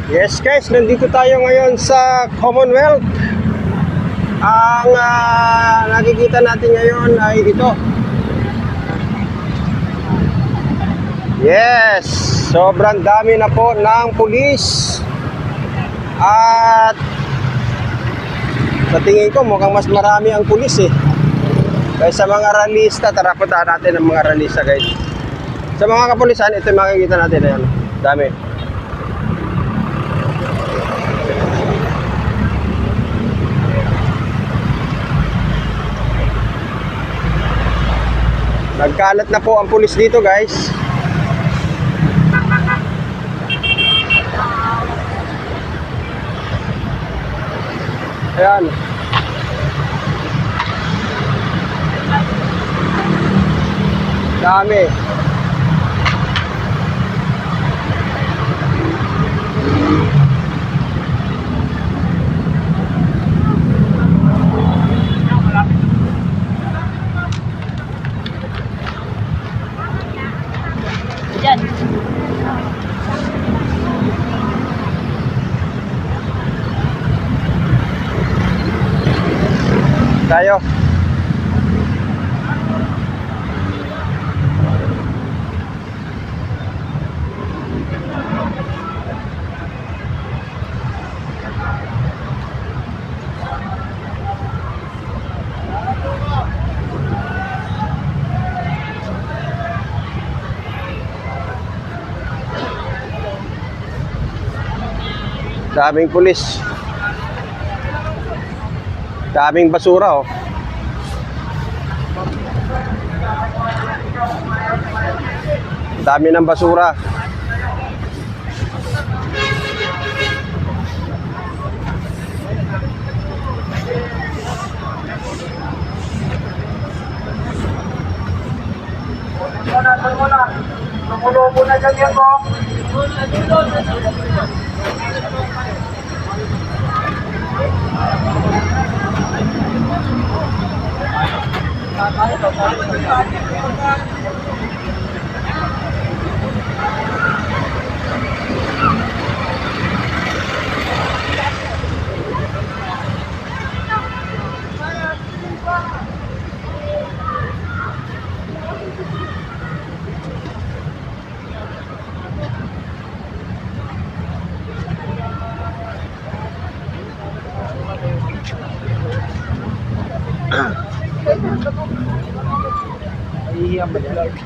Yes guys, nandito tayo ngayon sa Commonwealth. Ang nakikita natin ngayon ay dito. Yes, sobrang dami na po ng pulis. At sa tingin ko mukhang mas marami ang pulis kaysa mga ralista. Tara, puntahan natin ang mga ralista guys. Sa mga kapulisan, ito yung makikita natin. Ayan, dami. Nagkalat na po ang pulis dito guys. Ayan. Dami. Diyan. Tayo. Daming pulis. Daming basura Dami ng basura. Tumulobo na dyan yan po.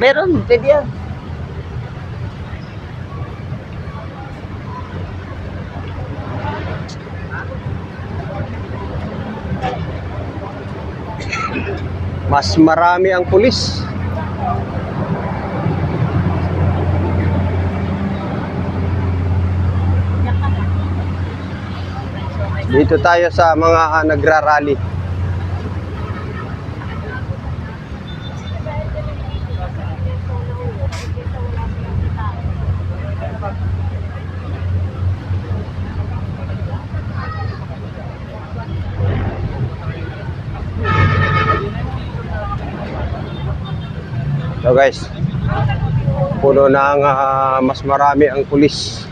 Meron, pwede yan. Mas marami ang pulis. Dito tayo sa mga nagrarally. So guys, puno ng mas marami ang pulis.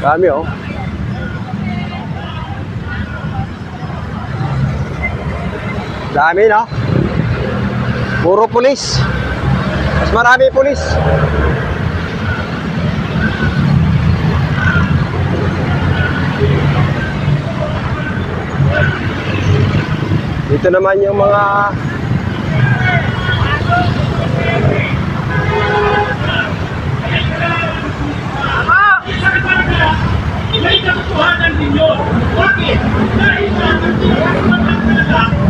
Dami Dami no? Puro pulis. Mas marami pulis. Ito naman yung mga May katotohanan ninyo. Bakit? Dahil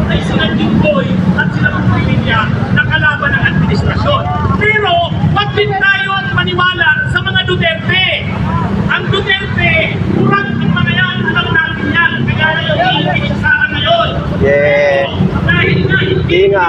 ay sila Jimboy at sila mga pamilya na kalaban ng administrasyon. Pero, wag din tayo maniwala sa mga Duterte. Ang Duterte, kurang ang mga yan, alam natin yan. Kaya yung Sara ngayon. yeah. Dahil nga, Hindi nga.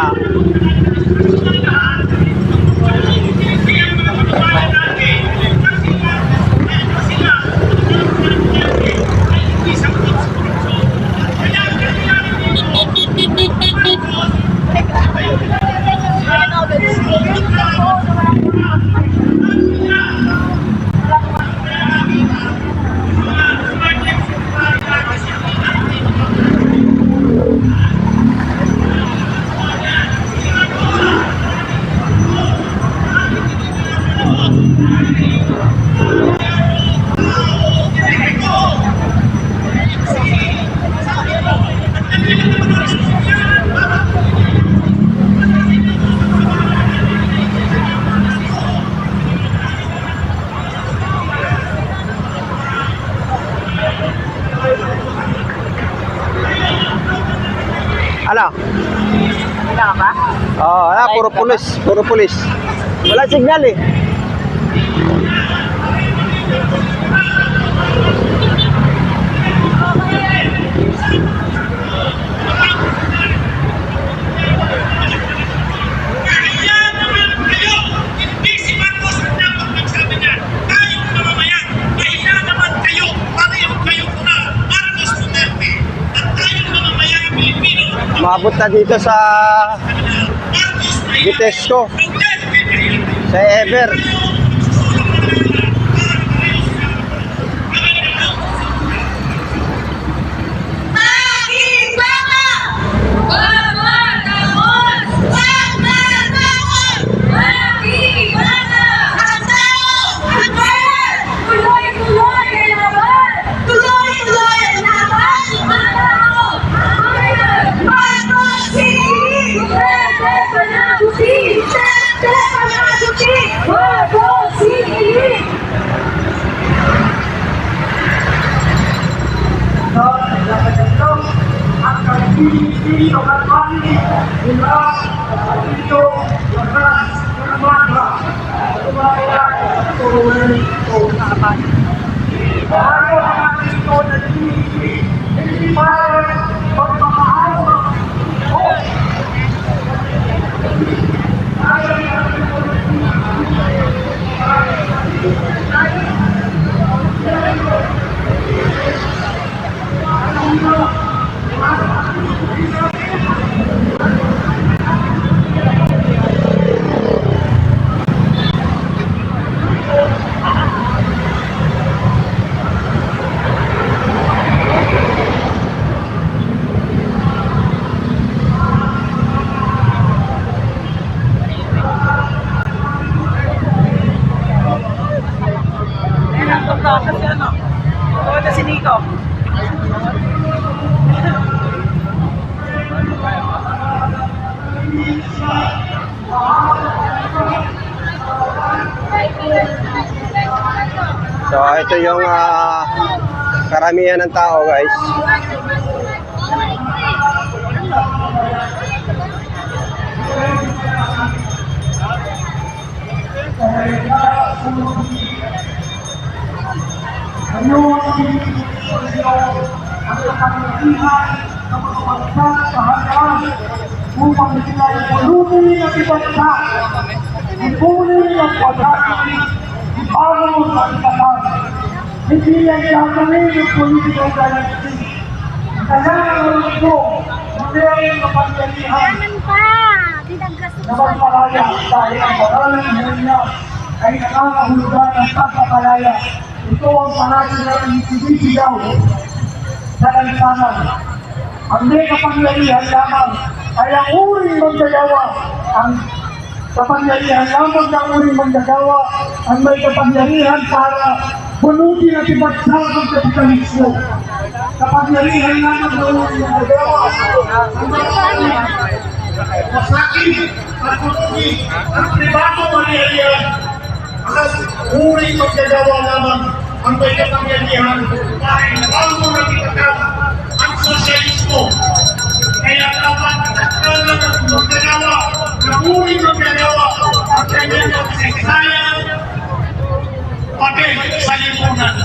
Ano? Wala ka ba? Oo, puro pulis. Puro pulis. Wala signal eh. Kaya naman kayo, hindi si Marcos ang dapat magsabi niyan. Tayong mamamayan, kaya naman kayo, pareho kayo na Marcos Duterte. At tayong mamamayan Pilipino, Maabot na dito sa Marcos na yan, Vitesco, Duterte na yan. sa Ever. Kasi ano? Ito si Nico. So, ito yung karamihan ng tao, guys. ang kapangyarihan ng mga bansa sa hanggang upang sila ipulunin at ibansa, ipunin at pagkakin, ipago sa ikatan. Hindi yan gagawin ng political dynasty. Kaya ang ito, hindi ang kapangyarihan na magpalaya dahil ang paralan ng niya ay nakakahulugan ng pagpapalaya. Ito ang pangalan ng itinisigaw sa lansanan. Ang may kapangyarihan lamang ay ang uring manggagawa. Ang kapangyarihan lamang ng uring manggagawa ang may kapangyarihan para bunutin at ibagsak ang kapitalismo. kapangyarihan naman ng nagawa masakit at kutugi ang pribado mangyarihan at uri pagkagawa lamang ang may kapangyarihan dahil bago nakitatag ang sosyalismo. Kaya dapat nagkalang ang magkagawa na uri magkagawa ang kanyang kasaysayan pati sa lipunan.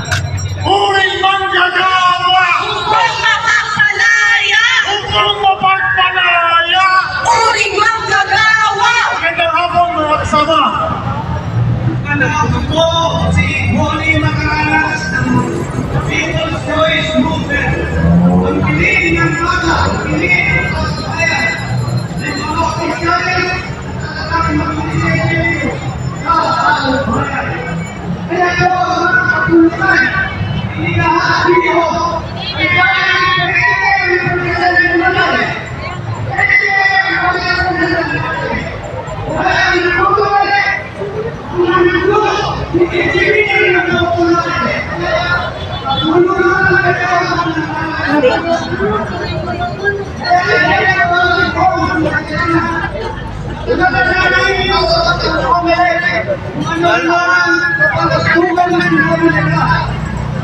Uri manggagawa! Huwag makapalaya! Upang mapagpalaya! Uri manggagawa! Magandang hapon mga kasama! Anak ko si Holy Makaranas ng People's Choice Movement. Ang piling ng mata, ang piling ng kasabayan, ng mga opisyalis at ang mga opisyalis sa bayan. Kaya ito ang mga kapulisan, inihahati ko ay dahil ng kasalanan.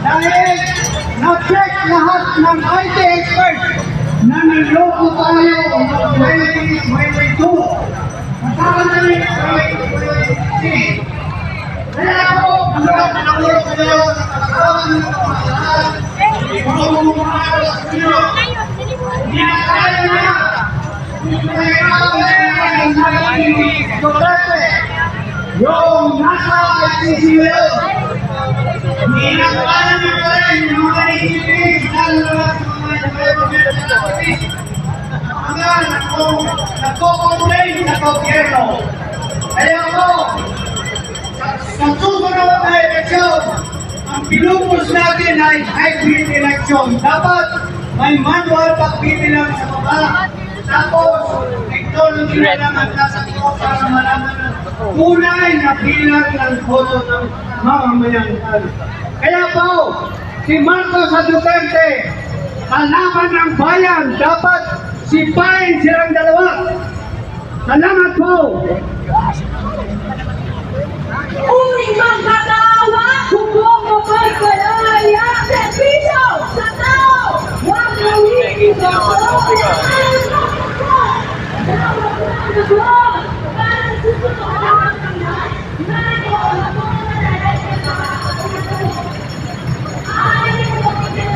Dahil na-check lahat ng IT experts na niloko tayo ng 2022. Masakanali kaya ako, ang mga pinagulog ko kayo sa kasalanan ng pamahalaan, mga mumahal sa inyo, hindi na kaya na, yung nasa ICCL, hindi na kaya na kayo yung mga isipin, lalo na sa mga hanggang nagko-complain sa gobyerno. Kaya ako, sa susunod na eleksyon, ang pinupos natin ay hybrid election. Dapat may manual pagbibilang sa baba. Tapos, technology na lang ang sasagot para malaman ng tunay na bilang ng boto ng mamamayan. Kaya po, si Marcos at Duterte, kalaban ng bayan, dapat sipain silang dalawa. Salamat po! Uri manggagawa! Huwag mapagpalaya! Servisyo sa tao! Huwag nawigin sa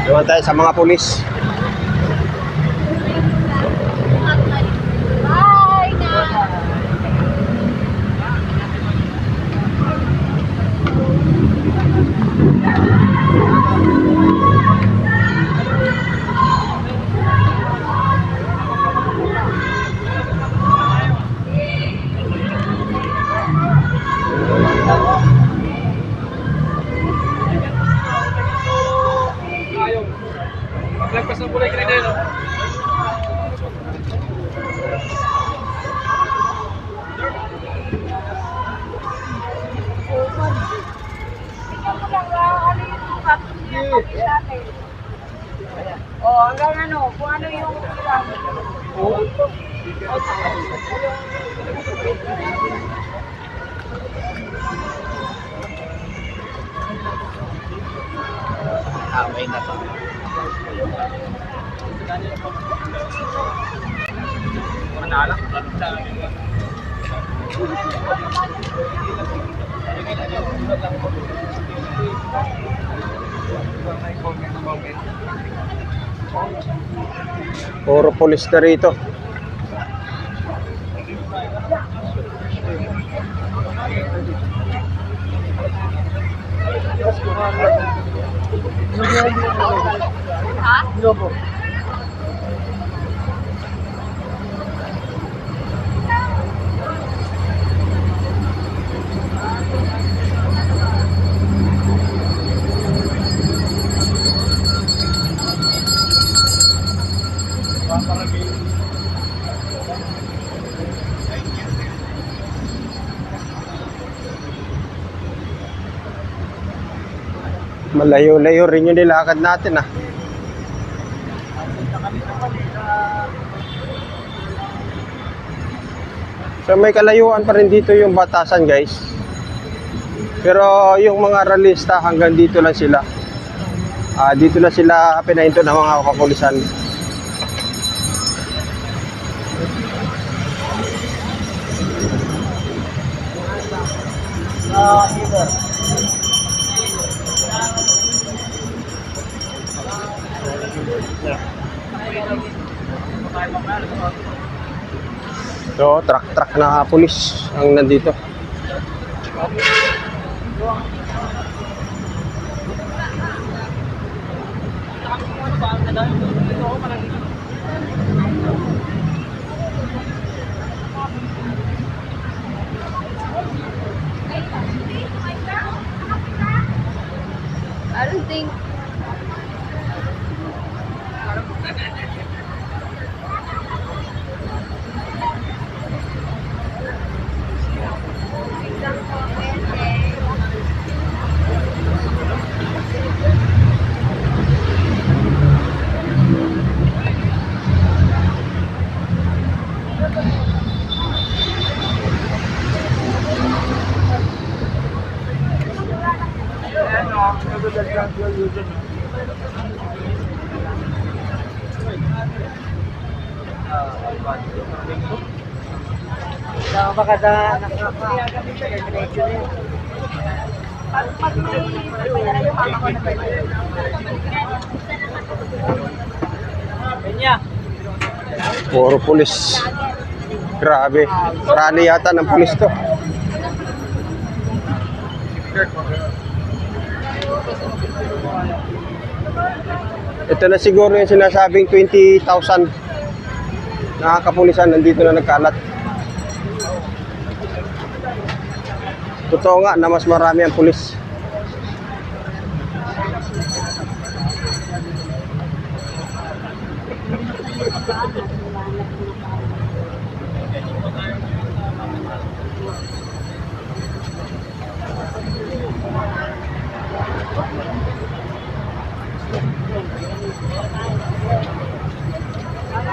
Naman tayo sa mga pulis. Bye na! Lagpas ng kulay green na Oh, hanggang ano, kung ano yung Amay na pa. Manala. Puro pulis na rito. Malayo-layo rin yung nilakad natin ah. So may kalayuan pa rin dito yung batasan guys. Pero yung mga ralista hanggang dito lang sila. Dito na sila pinahinto ng mga kapulisan. So, truck na pulis ang nandito. I don't think. Baka na nakaka-diretso na yun. Pag may pagpapala yung mama ko na pwede. Kanya. Puro pulis. Grabe. Rally yata ng pulis to. Ito na siguro yung sinasabing 20,000 na kapulisan nandito na nagkalat. Totoo nga na mas marami ang pulis.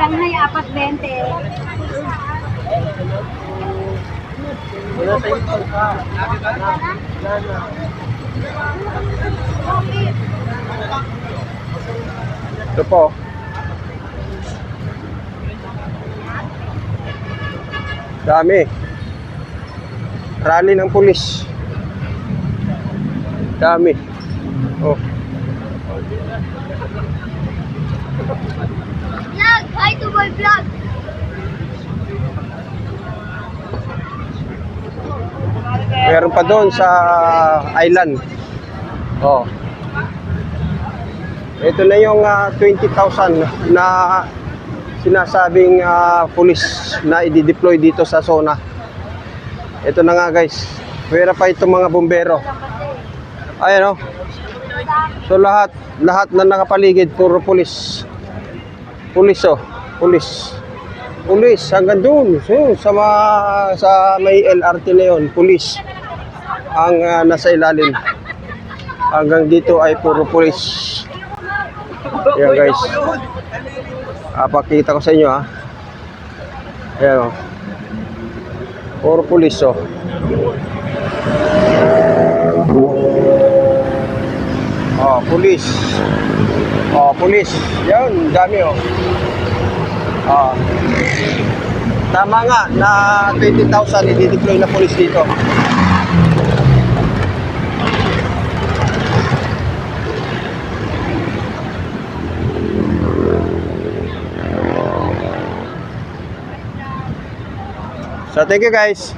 Shanghai 4.20. Ito po. Dami. Rally ng pulis. Dami. Oh. Vlog! Hi to my vlog! Meron pa doon sa island. Oh. Ito na yung 20,000 na sinasabing pulis na i-deploy dito sa zona. Ito na nga guys. Meron pa itong mga bumbero. Ayan oh. So lahat na nakapaligid puro pulis. Pulis oh. Pulis hanggang doon. So sa may LRT na yon, pulis ang nasa ilalim. Hanggang dito ay puro pulis. Ayan guys. Pakita ko sa inyo ha. Ayan o. Puro pulis o. Pulis. Pulis. Yan, dami o. Tama nga na 20,000 i-deploy na pulis dito. So thank you guys.